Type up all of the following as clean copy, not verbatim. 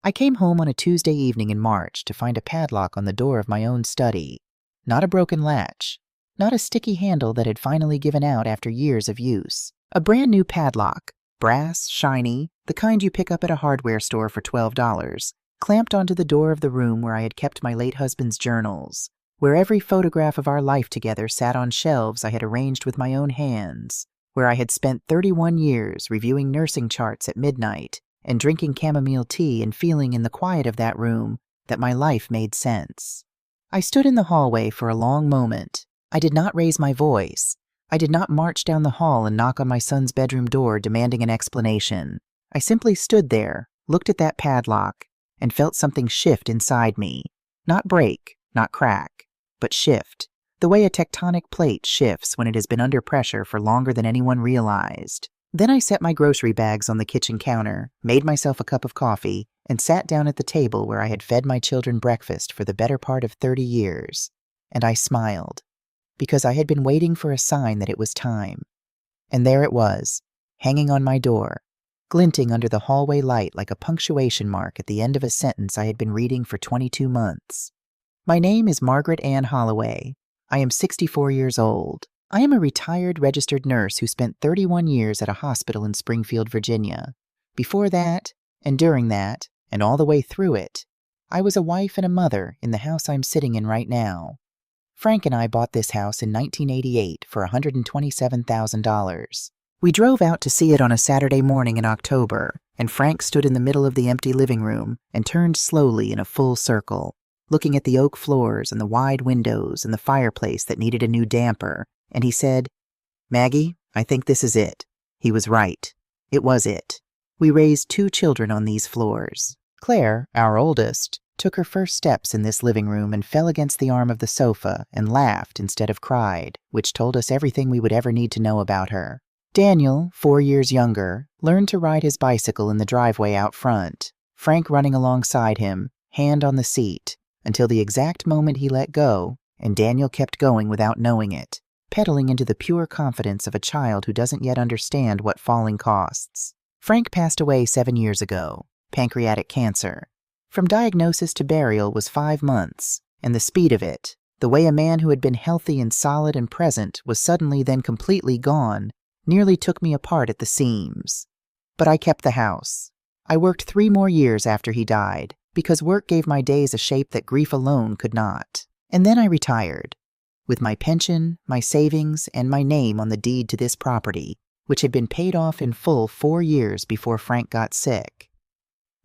I came home on a Tuesday evening in March to find a padlock on the door of my own study. Not a broken latch. Not a sticky handle that had finally given out after years of use. A brand new padlock, brass, shiny, the kind you pick up at a hardware store for $12, clamped onto the door of the room where I had kept my late husband's journals, where every photograph of our life together sat on shelves I had arranged with my own hands, where I had spent 31 years reviewing nursing charts at midnight and drinking chamomile tea and feeling in the quiet of that room that my life made sense. I stood in the hallway for a long moment. I did not raise my voice. I did not march down the hall and knock on my son's bedroom door demanding an explanation. I simply stood there, looked at that padlock, and felt something shift inside me. Not break, not crack, but shift. The way a tectonic plate shifts when it has been under pressure for longer than anyone realized. Then I set my grocery bags on the kitchen counter, made myself a cup of coffee, and sat down at the table where I had fed my children breakfast for the better part of 30 years. And I smiled, because I had been waiting for a sign that it was time. And there it was, hanging on my door, glinting under the hallway light like a punctuation mark at the end of a sentence I had been reading for 22 months. My name is Margaret Ann Holloway. I am 64 years old. I am a retired registered nurse who spent 31 years at a hospital in Springfield, Virginia. Before that, and during that, and all the way through it, I was a wife and a mother in the house I'm sitting in right now. Frank and I bought this house in 1988 for $127,000. We drove out to see it on a Saturday morning in October, and Frank stood in the middle of the empty living room and turned slowly in a full circle, looking at the oak floors and the wide windows and the fireplace that needed a new damper, and he said, "Maggie, I think this is it." He was right. It was it. We raised 2 children on these floors. Claire, our oldest, took her first steps in this living room and fell against the arm of the sofa and laughed instead of cried, which told us everything we would ever need to know about her. Daniel, 4 years younger, learned to ride his bicycle in the driveway out front, Frank running alongside him, hand on the seat, until the exact moment he let go, and Daniel kept going without knowing it, pedaling into the pure confidence of a child who doesn't yet understand what falling costs. Frank passed away 7 years ago, pancreatic cancer. From diagnosis to burial was 5 months, and the speed of it, the way a man who had been healthy and solid and present was suddenly then completely gone, nearly took me apart at the seams. But I kept the house. I worked 3 more years after he died, because work gave my days a shape that grief alone could not. And then I retired, with my pension, my savings, and my name on the deed to this property, which had been paid off in full 4 years before Frank got sick.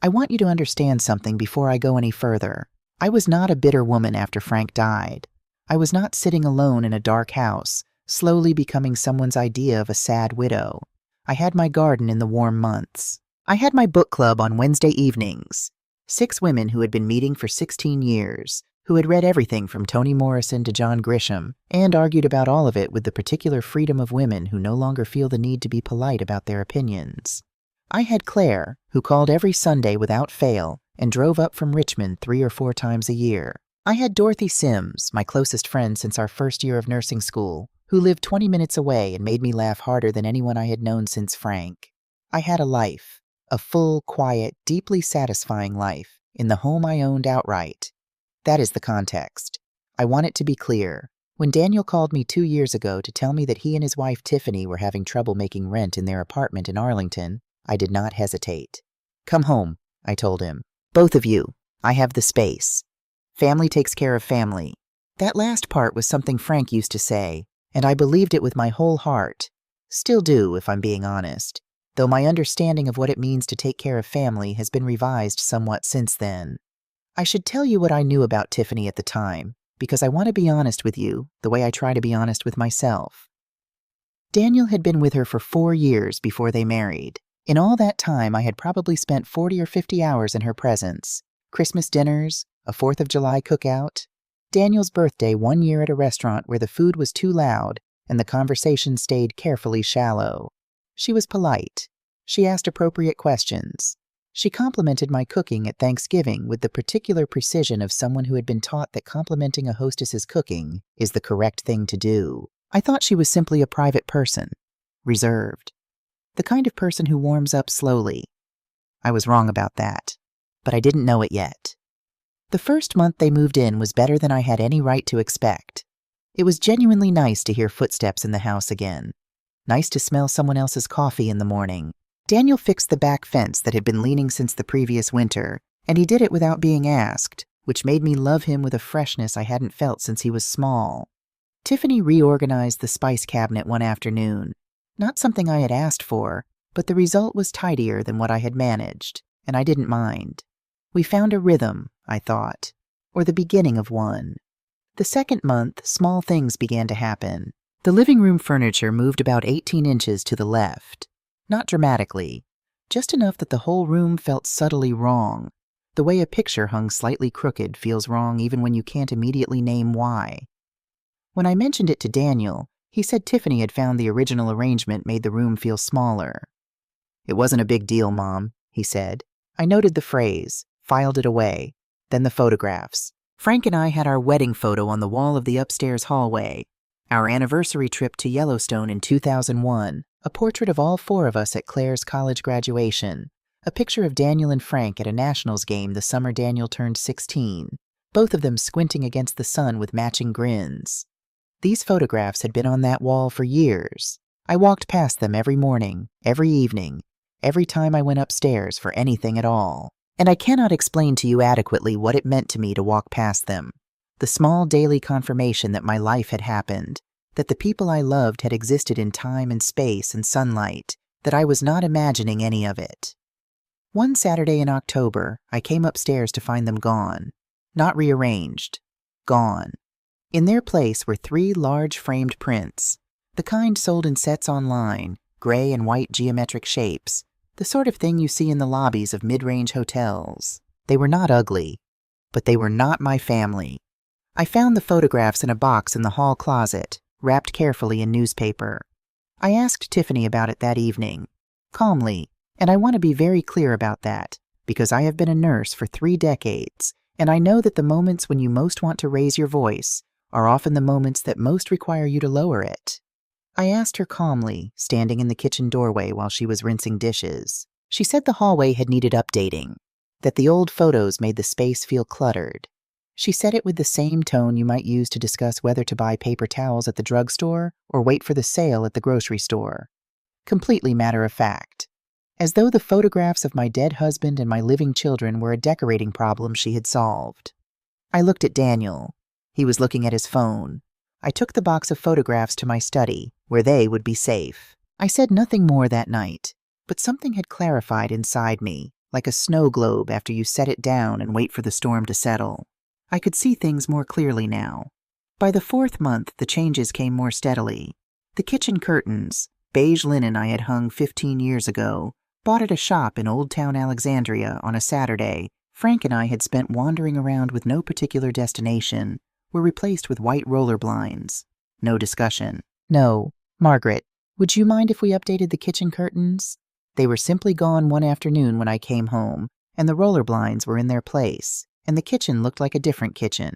I want you to understand something before I go any further. I was not a bitter woman after Frank died. I was not sitting alone in a dark house, slowly becoming someone's idea of a sad widow. I had my garden in the warm months. I had my book club on Wednesday evenings. 6 women who had been meeting for 16 years, who had read everything from Toni Morrison to John Grisham, and argued about all of it with the particular freedom of women who no longer feel the need to be polite about their opinions. I had Claire, who called every Sunday without fail and drove up from Richmond 3 or 4 times a year. I had Dorothy Sims, my closest friend since our first year of nursing school, who lived 20 minutes away and made me laugh harder than anyone I had known since Frank. I had a life, a full, quiet, deeply satisfying life, in the home I owned outright. That is the context. I want it to be clear. When Daniel called me 2 years ago to tell me that he and his wife Tiffany were having trouble making rent in their apartment in Arlington, I did not hesitate. "Come home," I told him. "Both of you. I have the space. Family takes care of family." That last part was something Frank used to say, and I believed it with my whole heart. Still do, if I'm being honest, though my understanding of what it means to take care of family has been revised somewhat since then. I should tell you what I knew about Tiffany at the time, because I want to be honest with you, the way I try to be honest with myself. Daniel had been with her for 4 years before they married. In all that time, I had probably spent 40 or 50 hours in her presence. Christmas dinners, a 4th of July cookout, Daniel's birthday 1 year at a restaurant where the food was too loud and the conversation stayed carefully shallow. She was polite. She asked appropriate questions. She complimented my cooking at Thanksgiving with the particular precision of someone who had been taught that complimenting a hostess's cooking is the correct thing to do. I thought she was simply a private person, reserved. The kind of person who warms up slowly. I was wrong about that. but I didn't know it yet. The first month they moved in was better than I had any right to expect. It was genuinely nice to hear footsteps in the house again. Nice to smell someone else's coffee in the morning. Daniel fixed the back fence that had been leaning since the previous winter, and he did it without being asked, which made me love him with a freshness I hadn't felt since he was small. Tiffany reorganized the spice cabinet one afternoon. Not something I had asked for, but the result was tidier than what I had managed, and I didn't mind. We found a rhythm, I thought, or the beginning of one. The second month, small things began to happen. The living room furniture moved about 18 inches to the left. Not dramatically, just enough that the whole room felt subtly wrong. The way a picture hung slightly crooked feels wrong even when you can't immediately name why. When I mentioned it to Daniel, he said Tiffany had found the original arrangement made the room feel smaller. "It wasn't a big deal, Mom," he said. I noted the phrase, filed it away, then the photographs. Frank and I had our wedding photo on the wall of the upstairs hallway, our anniversary trip to Yellowstone in 2001, a portrait of all four of us at Claire's college graduation, a picture of Daniel and Frank at a Nationals game the summer Daniel turned 16, both of them squinting against the sun with matching grins. These photographs had been on that wall for years. I walked past them every morning, every evening, every time I went upstairs for anything at all. And I cannot explain to you adequately what it meant to me to walk past them. The small daily confirmation that my life had happened, that the people I loved had existed in time and space and sunlight, that I was not imagining any of it. One Saturday in October, I came upstairs to find them gone. Not rearranged. Gone. In their place were 3 large framed prints, the kind sold in sets online, gray and white geometric shapes, the sort of thing you see in the lobbies of mid-range hotels. They were not ugly, but they were not my family. I found the photographs in a box in the hall closet, wrapped carefully in newspaper. I asked Tiffany about it that evening, calmly, and I want to be very clear about that, because I have been a nurse for 3 decades, and I know that the moments when you most want to raise your voice are often the moments that most require you to lower it. I asked her calmly, standing in the kitchen doorway while she was rinsing dishes. She said the hallway had needed updating, that the old photos made the space feel cluttered. She said it with the same tone you might use to discuss whether to buy paper towels at the drugstore or wait for the sale at the grocery store. Completely matter of fact, as though the photographs of my dead husband and my living children were a decorating problem she had solved. I looked at Daniel. He was looking at his phone. I took the box of photographs to my study, where they would be safe. I said nothing more that night, but something had clarified inside me, like a snow globe after you set it down and wait for the storm to settle. I could see things more clearly now. By the 4th month, the changes came more steadily. The kitchen curtains, beige linen I had hung 15 years ago, bought at a shop in Old Town Alexandria on a Saturday, Frank and I had spent wandering around with no particular destination, were replaced with white roller blinds. No discussion. "No, Margaret, would you mind if we updated the kitchen curtains?" They were simply gone one afternoon when I came home, and the roller blinds were in their place, and the kitchen looked like a different kitchen.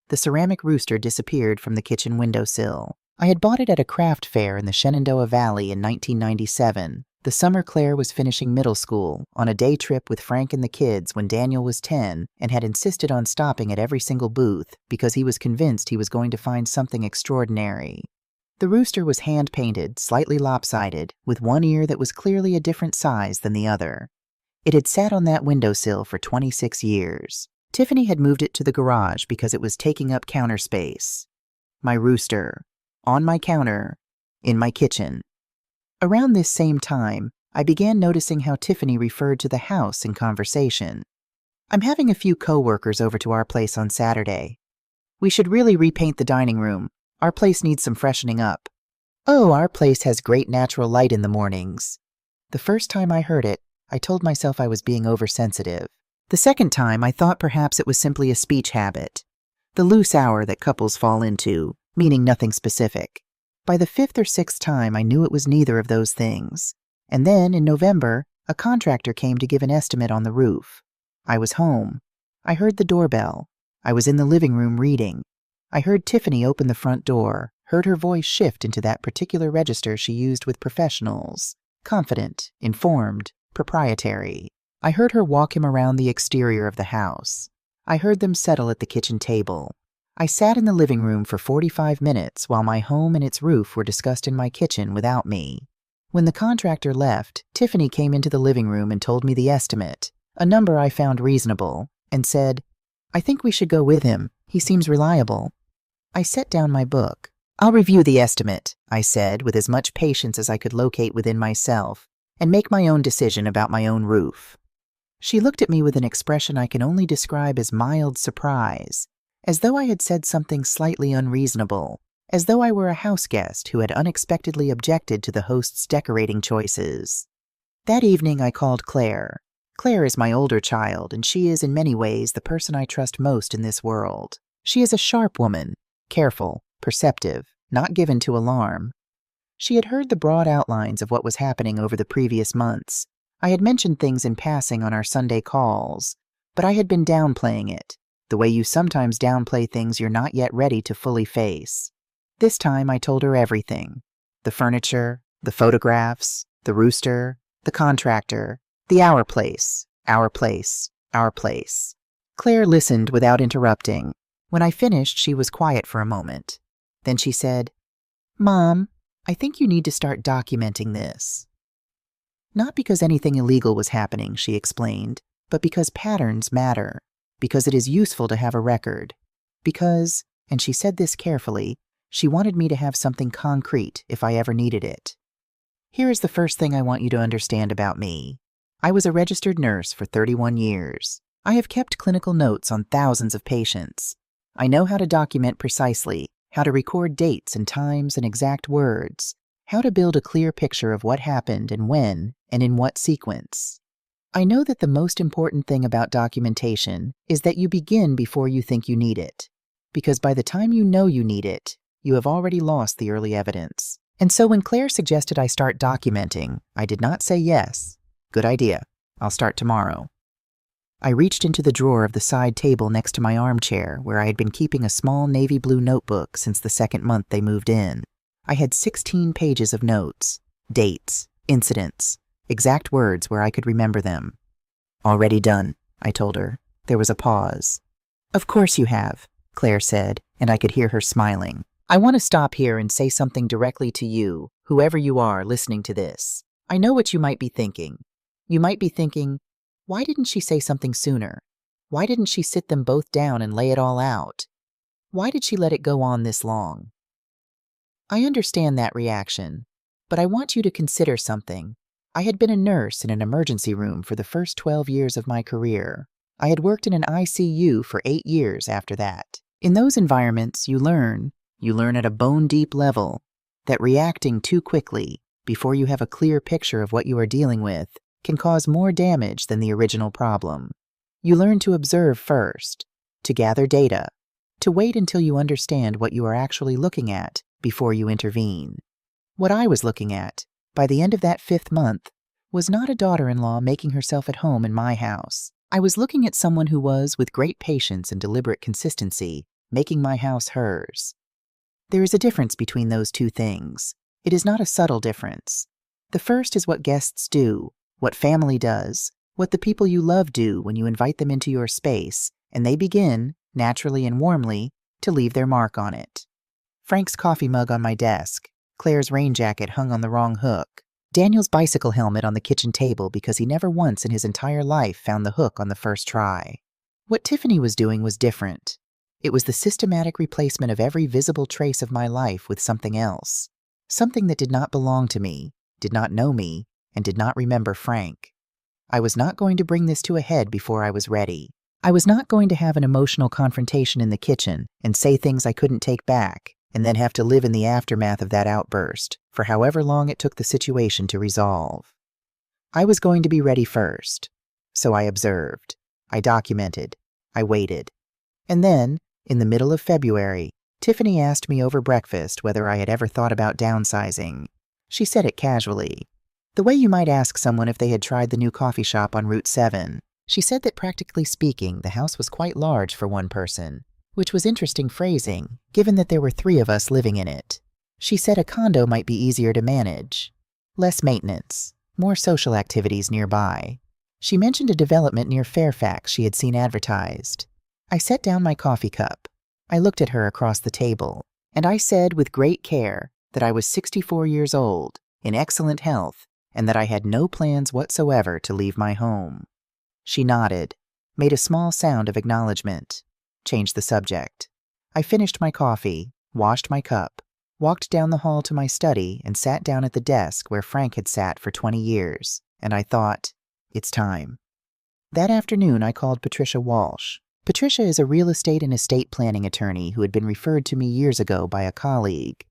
The ceramic rooster disappeared from the kitchen windowsill. I had bought it at a craft fair in the Shenandoah Valley in 1997, the summer Claire was finishing middle school, on a day trip with Frank and the kids when Daniel was 10, and had insisted on stopping at every single booth because he was convinced he was going to find something extraordinary. The rooster was hand-painted, slightly lopsided, with one ear that was clearly a different size than the other. It had sat on that windowsill for 26 years. Tiffany had moved it to the garage because it was taking up counter space. My rooster. On my counter. In my kitchen. Around this same time, I began noticing how Tiffany referred to the house in conversation. "I'm having a few co-workers over to our place on Saturday. We should really repaint the dining room. Our place needs some freshening up." "Oh, our place has great natural light in the mornings." The first time I heard it, I told myself I was being oversensitive. The second time, I thought perhaps it was simply a speech habit. The loose hour that couples fall into, meaning nothing specific. By the 5th or 6th time, I knew it was neither of those things. And then, in November, a contractor came to give an estimate on the roof. I was home. I heard the doorbell. I was in the living room reading. I heard Tiffany open the front door, heard her voice shift into that particular register she used with professionals. Confident, informed, proprietary. I heard her walk him around the exterior of the house. I heard them settle at the kitchen table. I sat in the living room for 45 minutes while my home and its roof were discussed in my kitchen without me. When the contractor left, Tiffany came into the living room and told me the estimate, a number I found reasonable, and said, "I think we should go with him. He seems reliable." I set down my book. "I'll review the estimate," I said with as much patience as I could locate within myself, and make my own decision about my own roof. She looked at me with an expression I can only describe as mild surprise, as though I had said something slightly unreasonable, as though I were a house guest who had unexpectedly objected to the host's decorating choices. That evening I called Claire. Claire is my older child, and she is in many ways the person I trust most in this world. She is a sharp woman, careful, perceptive, not given to alarm. She had heard the broad outlines of what was happening over the previous months. I had mentioned things in passing on our Sunday calls, but I had been downplaying it, the way you sometimes downplay things you're not yet ready to fully face. This time I told her everything. The furniture, the photographs, the rooster, the contractor, the our place, our place, our place. Claire listened without interrupting. When I finished, she was quiet for a moment. Then she said, "Mom, I think you need to start documenting this." Not because anything illegal was happening, she explained, but because patterns matter, because it is useful to have a record, because, and she said this carefully, she wanted me to have something concrete if I ever needed it. Here is the first thing I want you to understand about me. I was a registered nurse for 31 years. I have kept clinical notes on thousands of patients. I know how to document precisely, how to record dates and times and exact words, how to build a clear picture of what happened and when and in what sequence. I know that the most important thing about documentation is that you begin before you think you need it, because by the time you know you need it, you have already lost the early evidence. And so when Claire suggested I start documenting, I did not say yes. Good idea. I'll start tomorrow. I reached into the drawer of the side table next to my armchair where I had been keeping a small navy blue notebook since the second month they moved in. I had 16 pages of notes, dates, incidents, exact words where I could remember them. "Already done," I told her. There was a pause. "Of course you have," Claire said, and I could hear her smiling. "I want to stop here and say something directly to you, whoever you are listening to this. I know what you might be thinking. You might be thinking, why didn't she say something sooner? Why didn't she sit them both down and lay it all out? Why did she let it go on this long?" I understand that reaction, but I want you to consider something. I had been a nurse in an emergency room for the first 12 years of my career. I had worked in an ICU for 8 years after that. In those environments, you learn at a bone-deep level, that reacting too quickly, before you have a clear picture of what you are dealing with, can cause more damage than the original problem. You learn to observe first, to gather data, to wait until you understand what you are actually looking at before you intervene. What I was looking at, by the end of that 5th month, was not a daughter-in-law making herself at home in my house. I was looking at someone who was, with great patience and deliberate consistency, making my house hers. There is a difference between those two things. It is not a subtle difference. The first is what guests do, what family does, what the people you love do when you invite them into your space, and they begin, naturally and warmly, to leave their mark on it. Frank's coffee mug on my desk, Claire's rain jacket hung on the wrong hook, Daniel's bicycle helmet on the kitchen table because he never once in his entire life found the hook on the first try. What Tiffany was doing was different. It was the systematic replacement of every visible trace of my life with something else, something that did not belong to me, did not know me, and did not remember Frank. I was not going to bring this to a head before I was ready. I was not going to have an emotional confrontation in the kitchen and say things I couldn't take back, and then have to live in the aftermath of that outburst for however long it took the situation to resolve. I was going to be ready first. So I observed. I documented. I waited. And then, in the middle of February, Tiffany asked me over breakfast whether I had ever thought about downsizing. She said it casually, the way you might ask someone if they had tried the new coffee shop on Route 7. She said that practically speaking, the house was quite large for one person, which was interesting phrasing, given that there were 3 of us living in it. She said a condo might be easier to manage. Less maintenance, more social activities nearby. She mentioned a development near Fairfax she had seen advertised. I set down my coffee cup. I looked at her across the table, and I said with great care that I was 64 years old, in excellent health, and that I had no plans whatsoever to leave my home. She nodded, made a small sound of acknowledgement, changed the subject. I finished my coffee, washed my cup, walked down the hall to my study, and sat down at the desk where Frank had sat for 20 years, and I thought, it's time. That afternoon, I called Patricia Walsh. Patricia is a real estate and estate planning attorney who had been referred to me years ago by a colleague.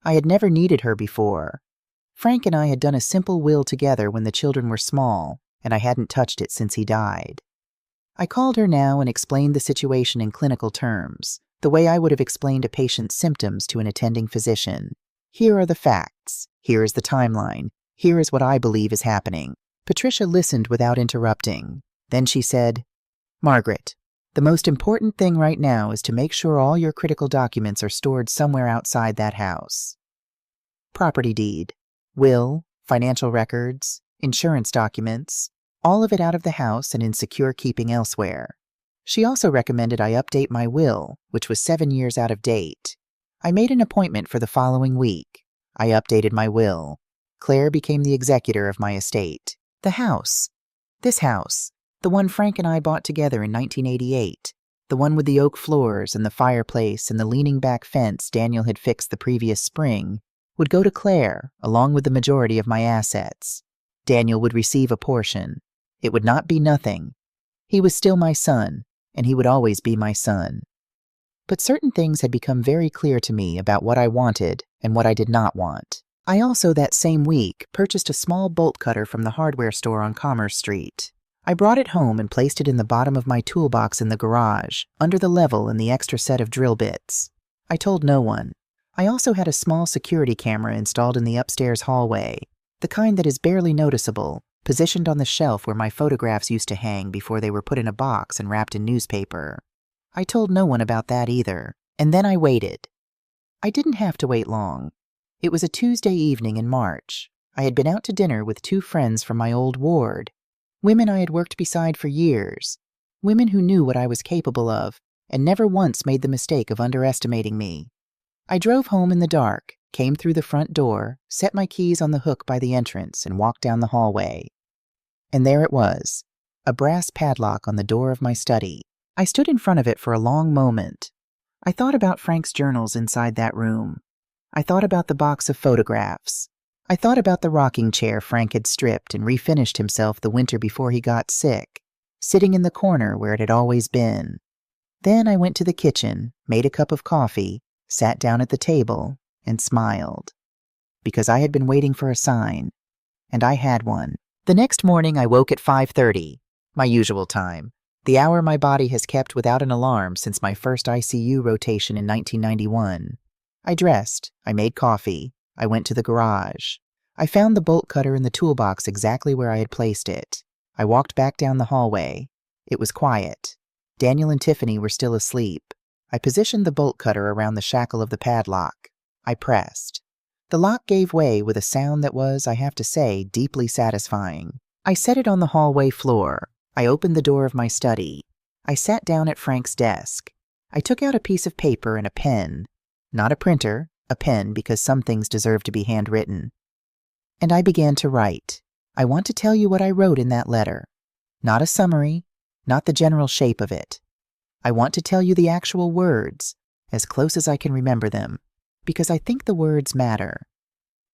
I had never needed her before. Frank and I had done a simple will together when the children were small, and I hadn't touched it since he died. I called her now and explained the situation in clinical terms, the way I would have explained a patient's symptoms to an attending physician. Here are the facts. Here is the timeline. Here is what I believe is happening. Patricia listened without interrupting. Then she said, "Margaret, the most important thing right now is to make sure all your critical documents are stored somewhere outside that house. Property deed, will, financial records, insurance documents, all of it out of the house and in secure keeping elsewhere." She also recommended I update my will, which was 7 years out of date. I made an appointment for the following week. I updated my will. Claire became the executor of my estate. The house. This house. The one Frank and I bought together in 1988. The one with the oak floors and the fireplace and the leaning back fence Daniel had fixed the previous spring would go to Claire, along with the majority of my assets. Daniel would receive a portion. It would not be nothing. He was still my son, and he would always be my son. But certain things had become very clear to me about what I wanted and what I did not want. I also, that same week, purchased a small bolt cutter from the hardware store on Commerce Street. I brought it home and placed it in the bottom of my toolbox in the garage, under the level and the extra set of drill bits. I told no one. I also had a small security camera installed in the upstairs hallway, the kind that is barely noticeable, positioned on the shelf where my photographs used to hang before they were put in a box and wrapped in newspaper. I told no one about that either, and then I waited. I didn't have to wait long. It was a Tuesday evening in March. I had been out to dinner with 2 friends from my old ward, women I had worked beside for years, women who knew what I was capable of and never once made the mistake of underestimating me. I drove home in the dark, came through the front door, set my keys on the hook by the entrance, and walked down the hallway. And there it was, a brass padlock on the door of my study. I stood in front of it for a long moment. I thought about Frank's journals inside that room. I thought about the box of photographs. I thought about the rocking chair Frank had stripped and refinished himself the winter before he got sick, sitting in the corner where it had always been. Then I went to the kitchen, made a cup of coffee, sat down at the table, and smiled. Because I had been waiting for a sign, and I had one. The next morning I woke at 5:30, my usual time, the hour my body has kept without an alarm since my first ICU rotation in 1991. I dressed, I made coffee, I went to the garage. I found the bolt cutter in the toolbox exactly where I had placed it. I walked back down the hallway. It was quiet. Daniel and Tiffany were still asleep. I positioned the bolt cutter around the shackle of the padlock. I pressed. The lock gave way with a sound that was, I have to say, deeply satisfying. I set it on the hallway floor. I opened the door of my study. I sat down at Frank's desk. I took out a piece of paper and a pen. Not a printer, a pen, because some things deserve to be handwritten. And I began to write. I want to tell you what I wrote in that letter. Not a summary, not the general shape of it. I want to tell you the actual words, as close as I can remember them, because I think the words matter.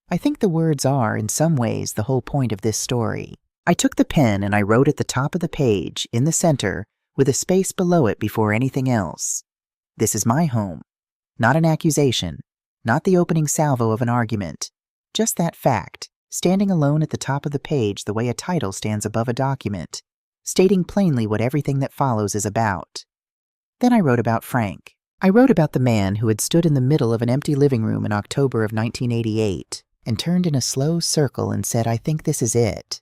I think the words are, in some ways, the whole point of this story. I took the pen and I wrote at the top of the page, in the center, with a space below it before anything else. This is my home. Not an accusation, not the opening salvo of an argument, just that fact, standing alone at the top of the page the way a title stands above a document, stating plainly what everything that follows is about. Then I wrote about Frank. I wrote about the man who had stood in the middle of an empty living room in October of 1988 and turned in a slow circle and said, "I think this is it."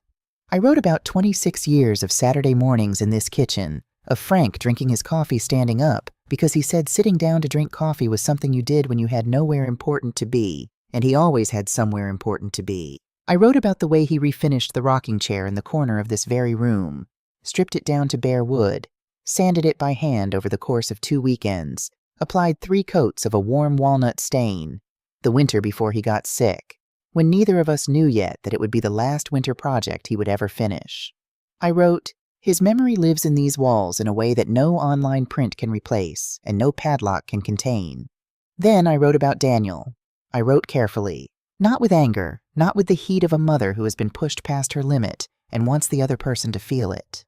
I wrote about 26 years of Saturday mornings in this kitchen, of Frank drinking his coffee standing up because he said sitting down to drink coffee was something you did when you had nowhere important to be, and he always had somewhere important to be. I wrote about the way he refinished the rocking chair in the corner of this very room, stripped it down to bare wood, sanded it by hand over the course of 2 weekends, applied 3 coats of a warm walnut stain, the winter before he got sick, when neither of us knew yet that it would be the last winter project he would ever finish. I wrote, "His memory lives in these walls in a way that no online print can replace and no padlock can contain." Then I wrote about Daniel. I wrote carefully, not with anger, not with the heat of a mother who has been pushed past her limit and wants the other person to feel it.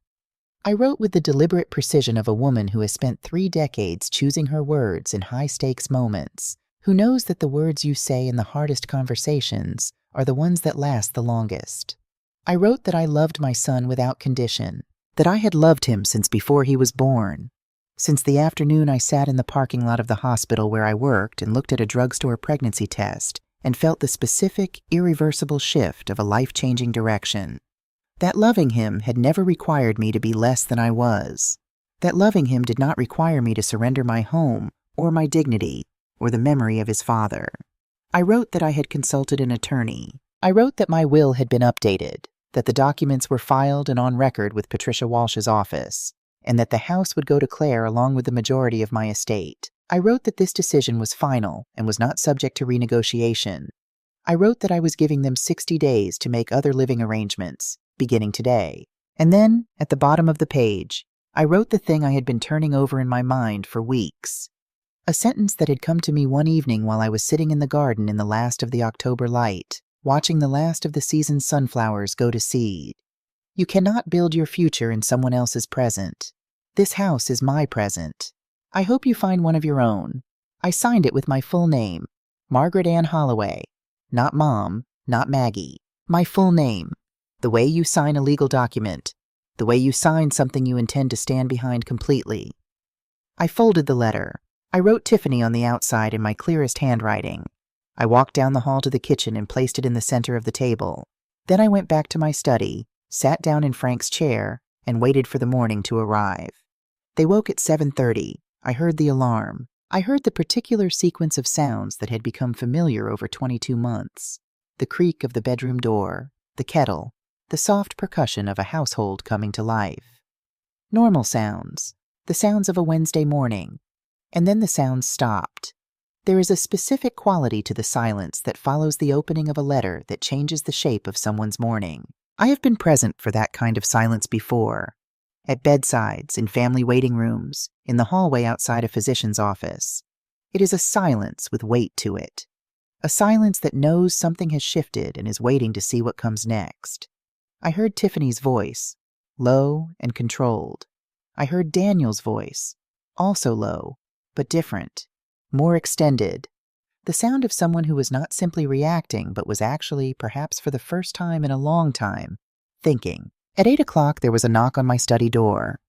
I wrote with the deliberate precision of a woman who has spent 3 decades choosing her words in high-stakes moments, who knows that the words you say in the hardest conversations are the ones that last the longest. I wrote that I loved my son without condition, that I had loved him since before he was born, since the afternoon I sat in the parking lot of the hospital where I worked and looked at a drugstore pregnancy test and felt the specific, irreversible shift of a life-changing direction. That loving him had never required me to be less than I was. That loving him did not require me to surrender my home, or my dignity, or the memory of his father. I wrote that I had consulted an attorney. I wrote that my will had been updated, that the documents were filed and on record with Patricia Walsh's office, and that the house would go to Claire along with the majority of my estate. I wrote that this decision was final and was not subject to renegotiation. I wrote that I was giving them 60 days to make other living arrangements, beginning today. And then, at the bottom of the page, I wrote the thing I had been turning over in my mind for weeks. A sentence that had come to me one evening while I was sitting in the garden in the last of the October light, watching the last of the season's sunflowers go to seed. You cannot build your future in someone else's present. This house is my present. I hope you find one of your own. I signed it with my full name, Margaret Ann Holloway. Not Mom, not Maggie. My full name. The way you sign a legal document. The way you sign something you intend to stand behind completely. I folded the letter. I wrote Tiffany on the outside in my clearest handwriting. I walked down the hall to the kitchen and placed it in the center of the table. Then I went back to my study, sat down in Frank's chair, and waited for the morning to arrive. They woke at 7:30. I heard the alarm. I heard the particular sequence of sounds that had become familiar over 22 months. The creak of the bedroom door, the kettle, the soft percussion of a household coming to life. Normal sounds, the sounds of a Wednesday morning. And then the sounds stopped. There is a specific quality to the silence that follows the opening of a letter that changes the shape of someone's morning. I have been present for that kind of silence before. At bedsides, in family waiting rooms, in the hallway outside a physician's office. It is a silence with weight to it. A silence that knows something has shifted and is waiting to see what comes next. I heard Tiffany's voice, low and controlled. I heard Daniel's voice, also low, but different, more extended. The sound of someone who was not simply reacting, but was actually, perhaps for the first time in a long time, thinking. At 8 o'clock, there was a knock on my study door.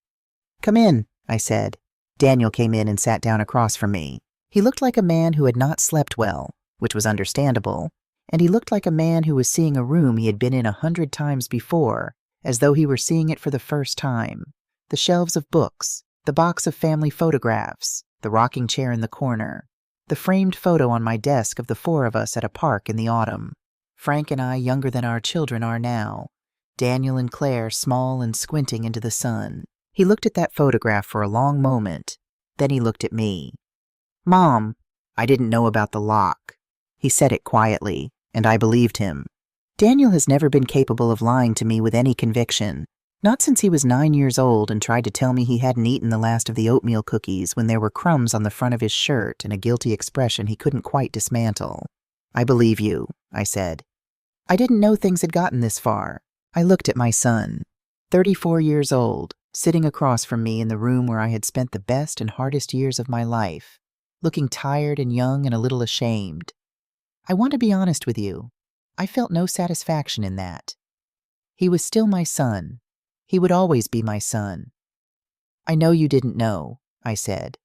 "Come in," I said. Daniel came in and sat down across from me. He looked like a man who had not slept well, which was understandable, and he looked like a man who was seeing a room he had been in 100 times before, as though he were seeing it for the first time. The shelves of books, the box of family photographs, the rocking chair in the corner, the framed photo on my desk of the 4 of us at a park in the autumn. Frank and I younger than our children are now. Daniel and Claire small and squinting into the sun. He looked at that photograph for a long moment. Then he looked at me. "Mom, I didn't know about the lock." He said it quietly, and I believed him. Daniel has never been capable of lying to me with any conviction. Not since he was 9 years old and tried to tell me he hadn't eaten the last of the oatmeal cookies when there were crumbs on the front of his shirt and a guilty expression he couldn't quite dismantle. "I believe you," I said. I didn't know things had gotten this far. I looked at my son, 34 years old, sitting across from me in the room where I had spent the best and hardest years of my life, looking tired and young and a little ashamed. I want to be honest with you. I felt no satisfaction in that. He was still my son. He would always be my son. "I know you didn't know," I said.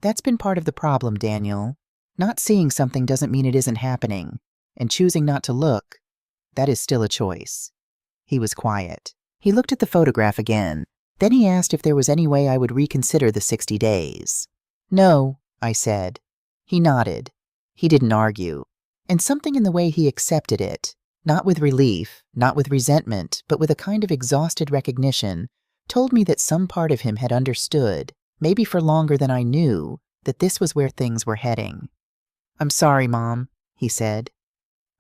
"That's been part of the problem, Daniel. Not seeing something doesn't mean it isn't happening, and choosing not to look, that is still a choice." He was quiet. He looked at the photograph again. Then he asked if there was any way I would reconsider the 60 days. "No," I said. He nodded. He didn't argue. And something in the way he accepted it, Not with relief, not with resentment, but with a kind of exhausted recognition, told me that some part of him had understood, maybe for longer than I knew, that this was where things were heading. "I'm sorry, Mom," he said.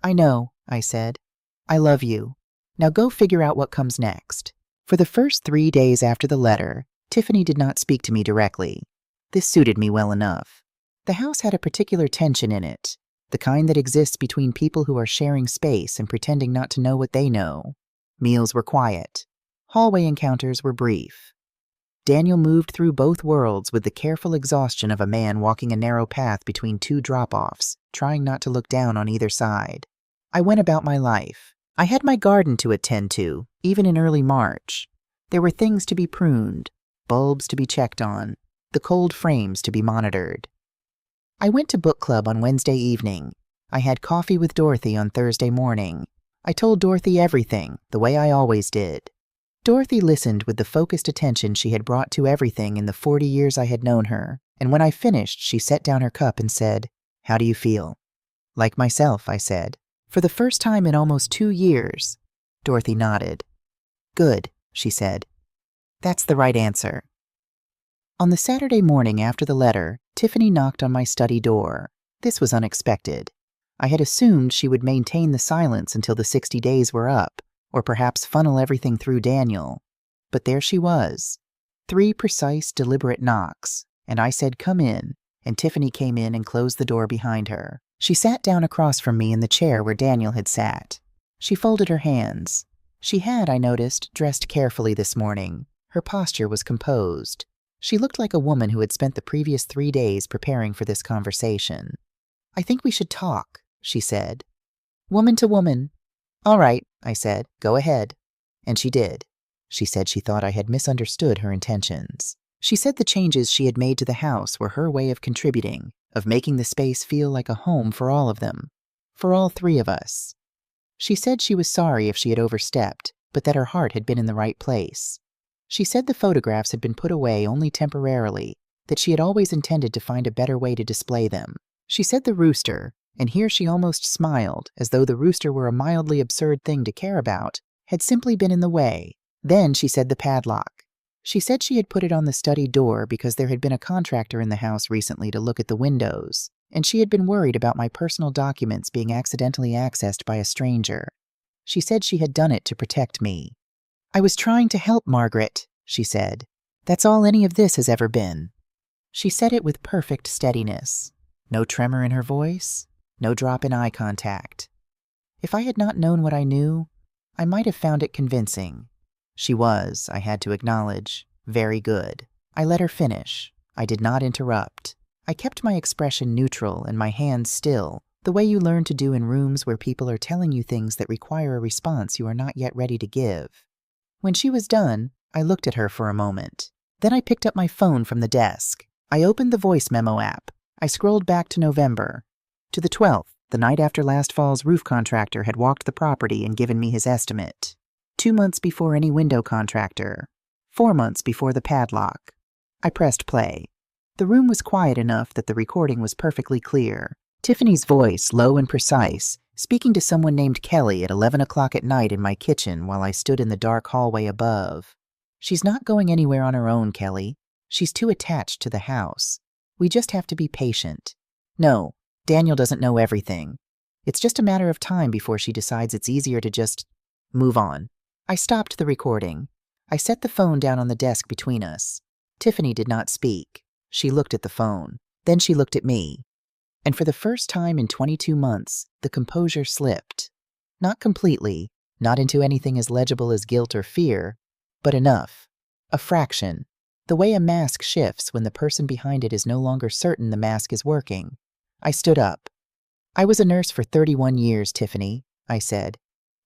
"I know," I said. "I love you. Now go figure out what comes next." For the first 3 days after the letter, Tiffany did not speak to me directly. This suited me well enough. The house had a particular tension in it, the kind that exists between people who are sharing space and pretending not to know what they know. Meals were quiet. Hallway encounters were brief. Daniel moved through both worlds with the careful exhaustion of a man walking a narrow path between two drop-offs, trying not to look down on either side. I went about my life. I had my garden to attend to, even in early March. There were things to be pruned, bulbs to be checked on, the cold frames to be monitored. I went to book club on Wednesday evening. I had coffee with Dorothy on Thursday morning. I told Dorothy everything, the way I always did. Dorothy listened with the focused attention she had brought to everything in the 40 years I had known her, and when I finished, she set down her cup and said, "How do you feel?" "Like myself," I said. "For the first time in almost 2 years." Dorothy nodded. "Good," she said. "That's the right answer." On the Saturday morning after the letter, Tiffany knocked on my study door. This was unexpected. I had assumed she would maintain the silence until the 60 days were up, or perhaps funnel everything through Daniel. But there she was. 3 precise, deliberate knocks, and I said, "Come in," and Tiffany came in and closed the door behind her. She sat down across from me in the chair where Daniel had sat. She folded her hands. She had, I noticed, dressed carefully this morning. Her posture was composed. She looked like a woman who had spent the previous 3 days preparing for this conversation. "I think we should talk," she said. "Woman to woman." "All right," I said. "Go ahead." And she did. She said she thought I had misunderstood her intentions. She said the changes she had made to the house were her way of contributing, of making the space feel like a home for all of them, for all 3 of us. She said she was sorry if she had overstepped, but that her heart had been in the right place. She said the photographs had been put away only temporarily, that she had always intended to find a better way to display them. She said the rooster, and here she almost smiled, as though the rooster were a mildly absurd thing to care about, had simply been in the way. Then she said the padlock. She said she had put it on the study door because there had been a contractor in the house recently to look at the windows, and she had been worried about my personal documents being accidentally accessed by a stranger. She said she had done it to protect me. "I was trying to help, Margaret," she said. "That's all any of this has ever been." She said it with perfect steadiness. No tremor in her voice, no drop in eye contact. If I had not known what I knew, I might have found it convincing. She was, I had to acknowledge, very good. I let her finish. I did not interrupt. I kept my expression neutral and my hands still, the way you learn to do in rooms where people are telling you things that require a response you are not yet ready to give. When she was done, I looked at her for a moment. Then I picked up my phone from the desk. I opened the voice memo app. I scrolled back to November. To the 12th, the night after last fall's roof contractor had walked the property and given me his estimate. 2 months before any window contractor. 4 months before the padlock. I pressed play. The room was quiet enough that the recording was perfectly clear. Tiffany's voice, low and precise, speaking to someone named Kelly at 11 o'clock at night in my kitchen while I stood in the dark hallway above. "She's not going anywhere on her own, Kelly. She's too attached to the house. We just have to be patient. No, Daniel doesn't know everything. It's just a matter of time before she decides it's easier to just move on." I stopped the recording. I set the phone down on the desk between us. Tiffany did not speak. She looked at the phone. Then she looked at me. And for the first time in 22 months, the composure slipped. Not completely, not into anything as legible as guilt or fear, but enough. A fraction. The way a mask shifts when the person behind it is no longer certain the mask is working. I stood up. "I was a nurse for 31 years, Tiffany," I said.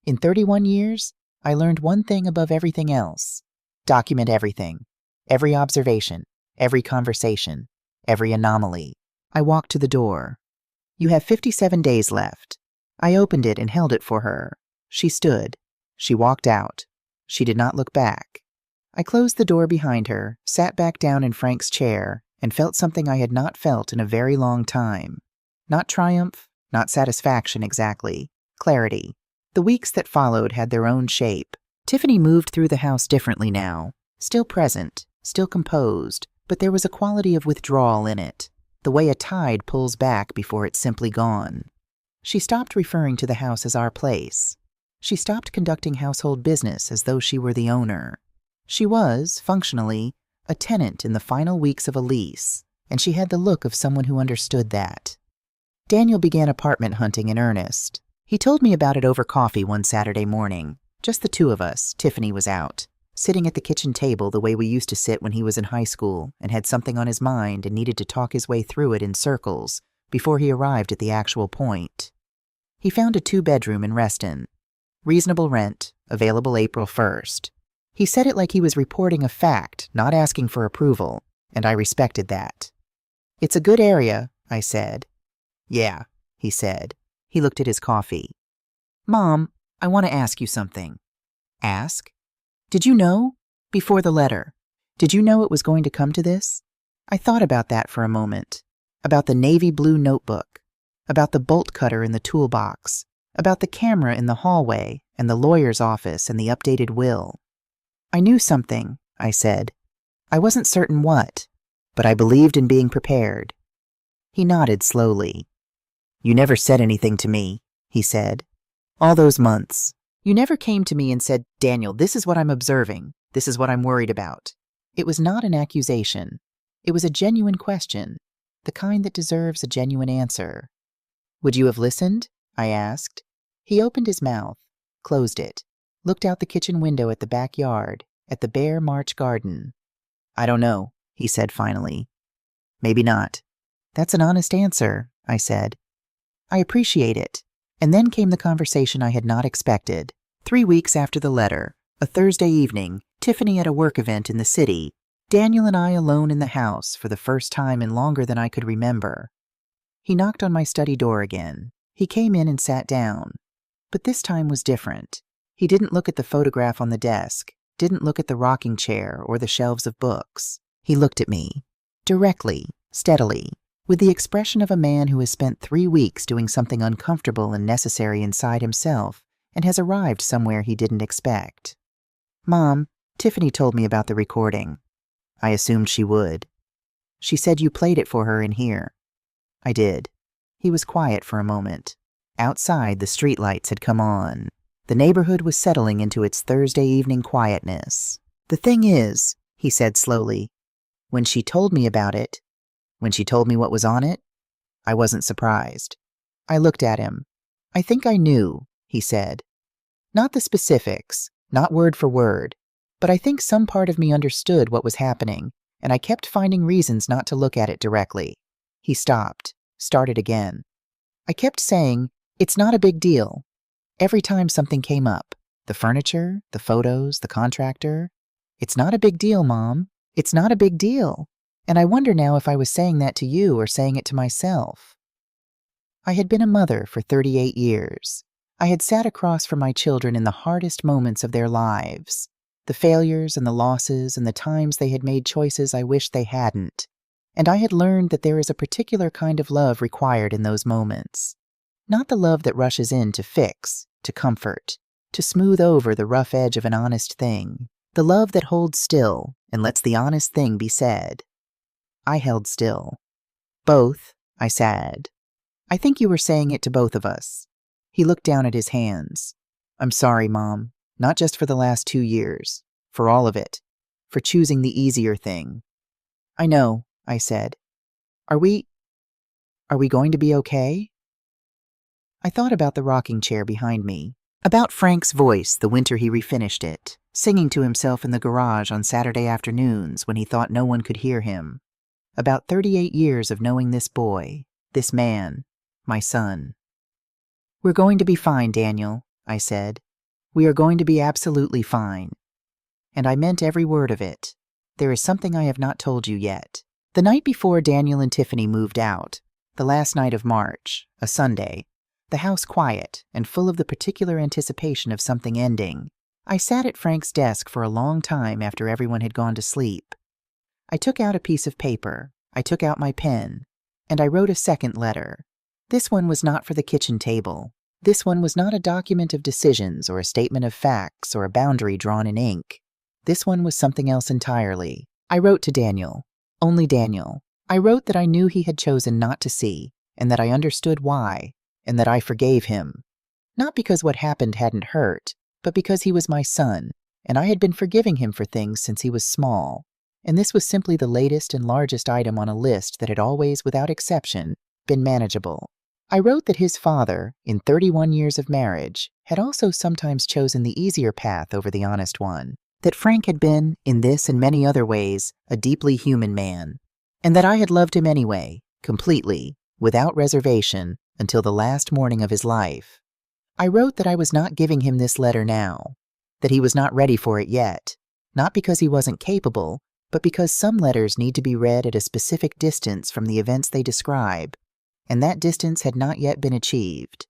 "In 31 years, I learned one thing above everything else. Document everything. Every observation, every conversation, every anomaly." I walked to the door. "You have 57 days left." I opened it and held it for her. She stood. She walked out. She did not look back. I closed the door behind her, sat back down in Frank's chair, and felt something I had not felt in a very long time. Not triumph, not satisfaction exactly. Clarity. The weeks that followed had their own shape. Tiffany moved through the house differently now, still present, still composed, but there was a quality of withdrawal in it, the way a tide pulls back before it's simply gone. She stopped referring to the house as our place. She stopped conducting household business as though she were the owner. She was, functionally, a tenant in the final weeks of a lease, and she had the look of someone who understood that. Daniel began apartment hunting in earnest. He told me about it over coffee one Saturday morning. Just the two of us. Tiffany was out, sitting at the kitchen table the way we used to sit when he was in high school and had something on his mind and needed to talk his way through it in circles before he arrived at the actual point. He found a 2-bedroom in Reston. Reasonable rent, available April 1st. He said it like he was reporting a fact, not asking for approval, and I respected that. "It's a good area," I said. "Yeah," he said. He looked at his coffee. "Mom, I want to ask you something." "Ask?" "Did you know? Before the letter. Did you know it was going to come to this?" I thought about that for a moment. About the navy blue notebook. About the bolt cutter in the toolbox. About the camera in the hallway and the lawyer's office and the updated will. "I knew something," I said. I wasn't certain what, but I believed in being prepared. He nodded slowly. "You never said anything to me," he said. "All those months. You never came to me and said, 'Daniel, this is what I'm observing. This is what I'm worried about.'" It was not an accusation. It was a genuine question, the kind that deserves a genuine answer. "Would you have listened?" I asked. He opened his mouth, closed it, looked out the kitchen window at the backyard, at the bare March garden. "I don't know," he said finally. "Maybe not." "That's an honest answer," I said. "I appreciate it." And then came the conversation I had not expected. 3 weeks after the letter, a Thursday evening, Tiffany at a work event in the city, Daniel and I alone in the house for the first time in longer than I could remember. He knocked on my study door again. He came in and sat down. But this time was different. He didn't look at the photograph on the desk, didn't look at the rocking chair or the shelves of books. He looked at me, directly, steadily, with the expression of a man who has spent 3 weeks doing something uncomfortable and necessary inside himself and has arrived somewhere he didn't expect. "Mom, Tiffany told me about the recording." I assumed she would. "She said you played it for her in here." I did. He was quiet for a moment. Outside, the streetlights had come on. The neighborhood was settling into its Thursday evening quietness. "The thing is," he said slowly, "when she told me about it, when she told me what was on it, I wasn't surprised." I looked at him. "I think I knew," he said. "Not the specifics, not word for word, but I think some part of me understood what was happening, and I kept finding reasons not to look at it directly." He stopped, started again. "I kept saying, 'It's not a big deal.' Every time something came up, the furniture, the photos, the contractor. 'It's not a big deal, Mom. It's not a big deal.' And I wonder now if I was saying that to you or saying it to myself." I had been a mother for 38 years. I had sat across from my children in the hardest moments of their lives, the failures and the losses and the times they had made choices I wished they hadn't. And I had learned that there is a particular kind of love required in those moments. Not the love that rushes in to fix, to comfort, to smooth over the rough edge of an honest thing. The love that holds still and lets the honest thing be said. I held still. "Both," I said. "I think you were saying it to both of us." He looked down at his hands. "I'm sorry, Mom. Not just for the last 2 years. For all of it. For choosing the easier thing." "I know," I said. Are we going to be okay?" I thought about the rocking chair behind me, about Frank's voice the winter he refinished it, singing to himself in the garage on Saturday afternoons when he thought no one could hear him, about 38 years of knowing this boy, this man, my son. "We're going to be fine, Daniel," I said. "We are going to be absolutely fine." And I meant every word of it. There is something I have not told you yet. The night before Daniel and Tiffany moved out, the last night of March, a Sunday, the house quiet and full of the particular anticipation of something ending, I sat at Frank's desk for a long time after everyone had gone to sleep. I took out a piece of paper, I took out my pen, and I wrote a second letter. This one was not for the kitchen table. This one was not a document of decisions or a statement of facts or a boundary drawn in ink. This one was something else entirely. I wrote to Daniel. Only Daniel. I wrote that I knew he had chosen not to see, and that I understood why, and that I forgave him. Not because what happened hadn't hurt, but because he was my son, and I had been forgiving him for things since he was small. And this was simply the latest and largest item on a list that had always, without exception, been manageable. I wrote that his father, in 31 years of marriage, had also sometimes chosen the easier path over the honest one, that Frank had been, in this and many other ways, a deeply human man, and that I had loved him anyway, completely, without reservation, until the last morning of his life. I wrote that I was not giving him this letter now, that he was not ready for it yet, not because he wasn't capable, but because some letters need to be read at a specific distance from the events they describe, and that distance had not yet been achieved.